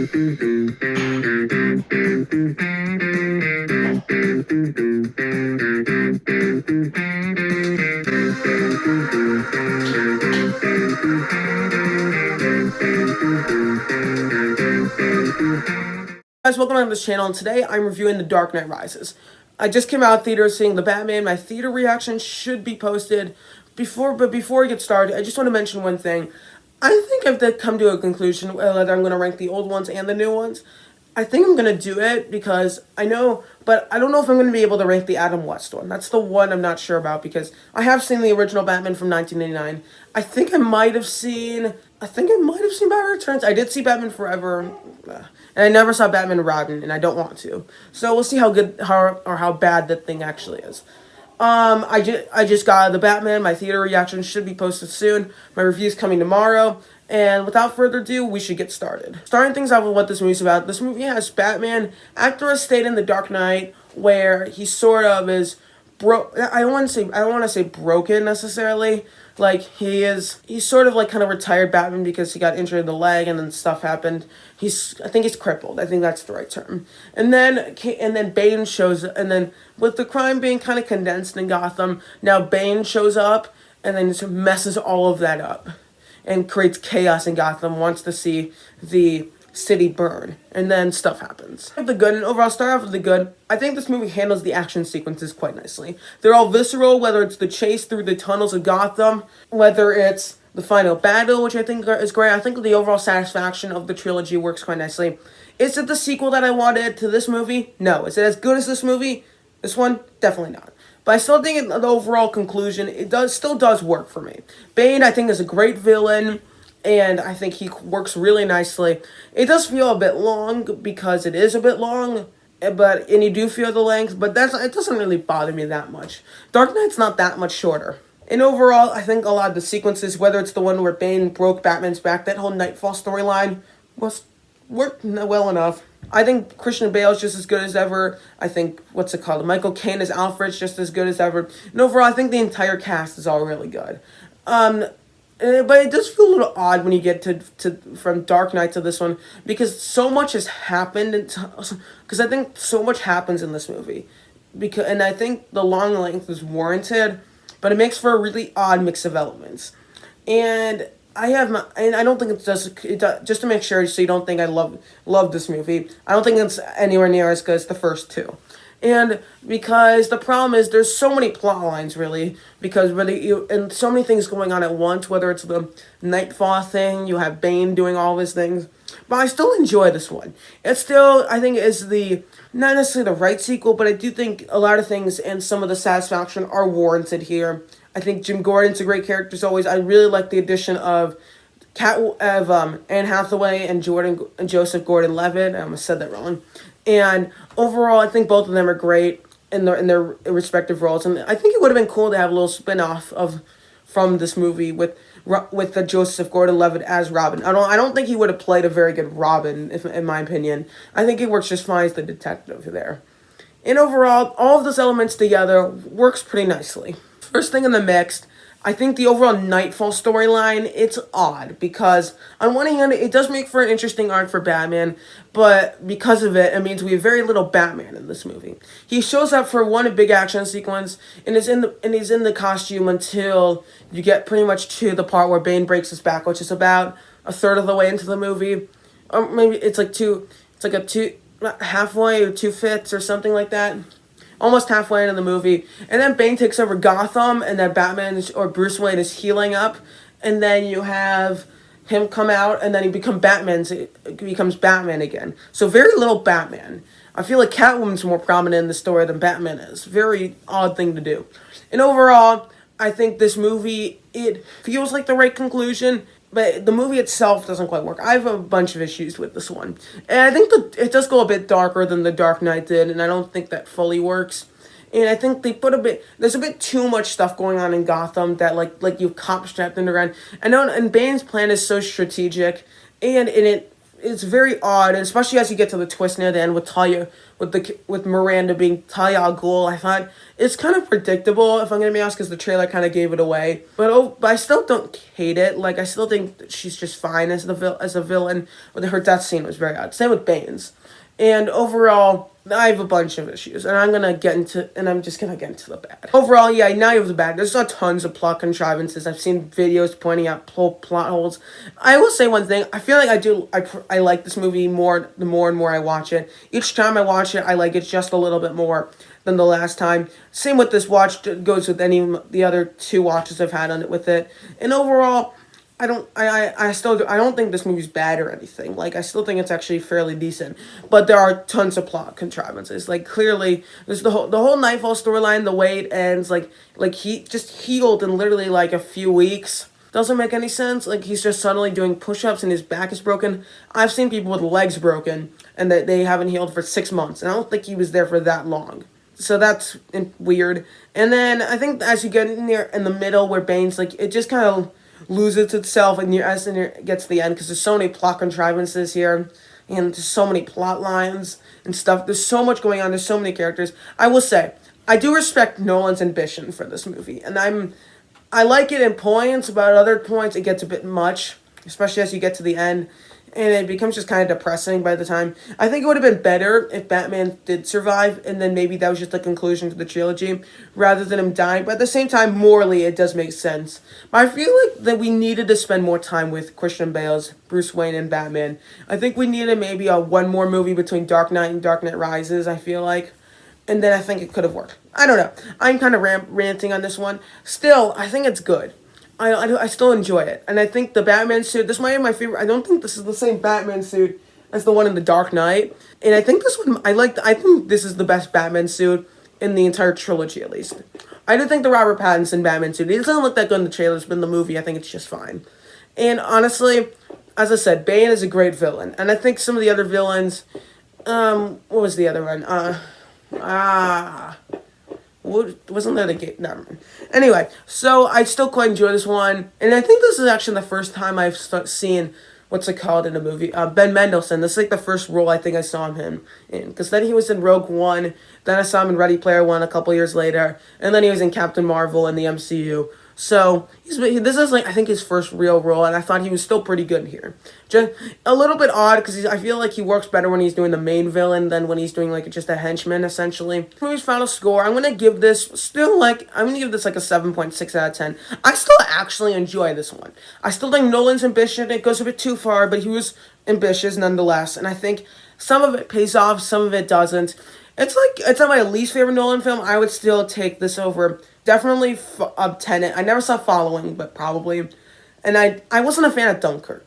Guys, welcome back to this channel, and today I'm reviewing The Dark Knight Rises. I just came out of theater seeing The Batman. My theater reaction should be posted but before we get started, I just want to mention one thing. I think I've come to a conclusion whether I'm going to rank the old ones and the new ones. I think I'm going to do it because I know, but I don't know if I'm going to be able to rank the Adam West one. That's the one I'm not sure about because I have seen the original Batman from 1989. I think I might have seen Batman Returns. I did see Batman Forever, and I never saw Batman and Robin, and I don't want to. So we'll see how good or how bad that thing actually is. I just got the Batman. My theater reaction should be posted soon. My review's coming tomorrow. And without further ado, we should get started. Starting things off with what this movie's about. This movie has Batman after a state in the Dark Knight where he sort of is I don't want to say broken necessarily. Like he's sort of like kind of retired Batman because he got injured in the leg and then stuff happened. I think he's crippled. I think that's the right term. And then Bane shows, and then with the crime being kind of condensed in Gotham, now Bane shows up and then just messes all of that up and creates chaos in Gotham, wants to see the city burn, and then stuff happens. The good, and overall, start off with the good. I think this movie handles the action sequences quite nicely. They're all visceral, whether it's the chase through the tunnels of Gotham, whether it's the final battle, which I think is great. I think the overall satisfaction of the trilogy works quite nicely. Is it the sequel that I wanted to this movie? No. Is it as good as this movie? This one? Definitely not. But I still think the overall conclusion, still does work for me. Bane, I think, is a great villain, and I think he works really nicely. It does feel a bit long because it is a bit long, and you do feel the length, but it doesn't really bother me that much. Dark Knight's not that much shorter. And overall, I think a lot of the sequences, whether it's the one where Bane broke Batman's back, that whole Nightfall storyline worked well enough. I think Christian Bale is just as good as ever. I think, Michael Caine as Alfred's just as good as ever. And overall, I think the entire cast is all really good. But it does feel a little odd when you get from Dark Knight to this one because so much has happened. Because I think so much happens in this movie. And I think the long length is warranted, but it makes for a really odd mix of elements. And I don't think it's just to make sure so you don't think I love this movie. I don't think it's anywhere near as good as the first two. And because the problem is there's so many plot lines really, because and so many things going on at once, whether it's the Nightfall thing, you have Bane doing all these things. But I still enjoy this one. It still, I think, is not necessarily the right sequel, but I do think a lot of things and some of the satisfaction are warranted here. I think Jim Gordon's a great character as always. I really like the addition of Anne Hathaway and Joseph Gordon-Levitt. I almost said that wrong. And overall, I think both of them are great in their respective roles. And I think it would have been cool to have a little spin-off from this movie with the Joseph Gordon-Levitt as Robin. I don't think he would have played a very good Robin, in my opinion. I think he works just fine as the detective there. And overall, all of those elements together works pretty nicely. First thing in the mix, I think the overall Nightfall storyline, it's odd because on one hand, it does make for an interesting arc for Batman, but because of it, it means we have very little Batman in this movie. He shows up for one big action sequence and he's in the costume until you get pretty much to the part where Bane breaks his back, which is about a third of the way into the movie, or maybe halfway or 2/5 or something like that. Almost halfway into the movie, and then Bane takes over Gotham, and then Bruce Wayne is healing up, and then you have him come out, and then he becomes Batman again. So very little Batman. I feel like Catwoman's more prominent in the story than Batman is. Very odd thing to do. And overall, I think this movie, it feels like the right conclusion, but the movie itself doesn't quite work. I have a bunch of issues with this one. And I think it does go a bit darker than The Dark Knight did, and I don't think that fully works. And I think they there's a bit too much stuff going on in Gotham that like you cops trapped underground. And Bane's plan is so strategic, and it it's very odd, and especially as you get to the twist near the end with Talia, with Miranda being Talia al Ghul. I thought it's kind of predictable, if I'm gonna be honest, because the trailer kind of gave it away. But I still don't hate it. Like, I still think that she's just fine as a villain. But her death scene was very odd. Same with Bane's. And overall, I have a bunch of issues, and I'm just gonna get into the bad. Overall, yeah, now you have the bad. There's not tons of plot contrivances. I've seen videos pointing out plot holes. I will say one thing. I feel like I like this movie more the more and more I watch it. Each time I watch it, I like it just a little bit more than the last time. Same with this watch. Goes with any of the other 2 watches I've had on it with it. And overall, I don't think this movie's bad or anything. Like, I still think it's actually fairly decent. But there are tons of plot contrivances. Like, clearly, there's the whole Nightfall storyline, the way it ends, like he just healed in literally like a few weeks. Doesn't make any sense. Like, he's just suddenly doing push-ups and his back is broken. I've seen people with legs broken and that they haven't healed for 6 months. And I don't think he was there for that long. So that's weird. And then I think as you get in there in the middle where Bane's like, it just kind of loses itself as it gets to the end, because there's so many plot contrivances here and there's so many plot lines and stuff. There's so much going on. There's so many characters. I will say, I do respect Nolan's ambition for this movie, and I like it in points, but at other points it gets a bit much, especially as you get to the end, and it becomes just kind of depressing by the time. I think it would have been better if Batman did survive, and then maybe that was just the conclusion to the trilogy, rather than him dying. But at the same time, morally, it does make sense. But I feel like that we needed to spend more time with Christian Bale's Bruce Wayne and Batman. I think we needed maybe one more movie between Dark Knight and Dark Knight Rises, I feel like. And then I think it could have worked. I don't know. I'm kind of ranting on this one. Still, I think it's good. I still enjoy it. And I think the Batman suit, this might be my favorite. I don't think this is the same Batman suit as the one in The Dark Knight. And I think this one, I think this is the best Batman suit in the entire trilogy, at least. I do think the Robert Pattinson Batman suit, it doesn't look that good in the trailers, but in the movie, I think it's just fine. And honestly, as I said, Bane is a great villain. And I think some of the other villains, what was the other one? Wasn't that a game? Never mind. Anyway, so I still quite enjoy this one, and I think this is actually the first time I've seen what's it called in a movie? Ben Mendelsohn. This is like the first role I think I saw him in, because then he was in Rogue One, then I saw him in Ready Player One a couple years later, and then he was in Captain Marvel in the MCU. So this is like I think his first real role, and I thought he was still pretty good here. Just a little bit odd because I feel like he works better when he's doing the main villain than when he's doing like just a henchman essentially. Movie's final score, I'm gonna give this like a 7.6 out of 10. I still actually enjoy this one. I still think Nolan's ambition, it goes a bit too far, but he was ambitious nonetheless, and I think some of it pays off, some of it doesn't. It's not my least favorite Nolan film. I would still take this over. Definitely Tenet. I never saw Following, but probably. And I wasn't a fan of Dunkirk.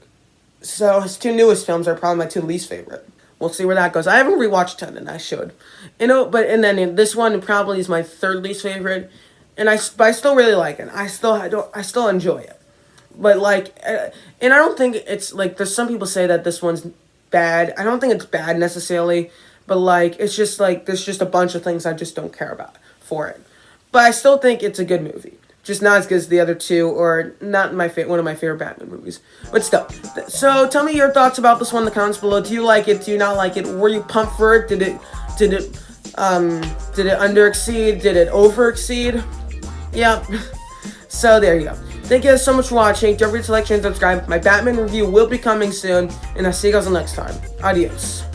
So his 2 newest films are probably my 2 least favorite. We'll see where that goes. I haven't rewatched Tenet. I should. And then this one probably is my 3rd least favorite. And I still really like it. I still enjoy it. But and I don't think it's there's some people say that this one's bad. I don't think it's bad necessarily. But it's just there's just a bunch of things I just don't care about for it. But I still think it's a good movie. Just not as good as the other 2, or not one of my favorite Batman movies. But still. So tell me your thoughts about this one in the comments below. Do you like it? Do you not like it? Were you pumped for it? Did it under exceed? Did it over exceed? Yeah. So there you go. Thank you guys so much for watching. Don't forget to like, share, and subscribe. My Batman review will be coming soon. And I'll see you guys next time. Adios.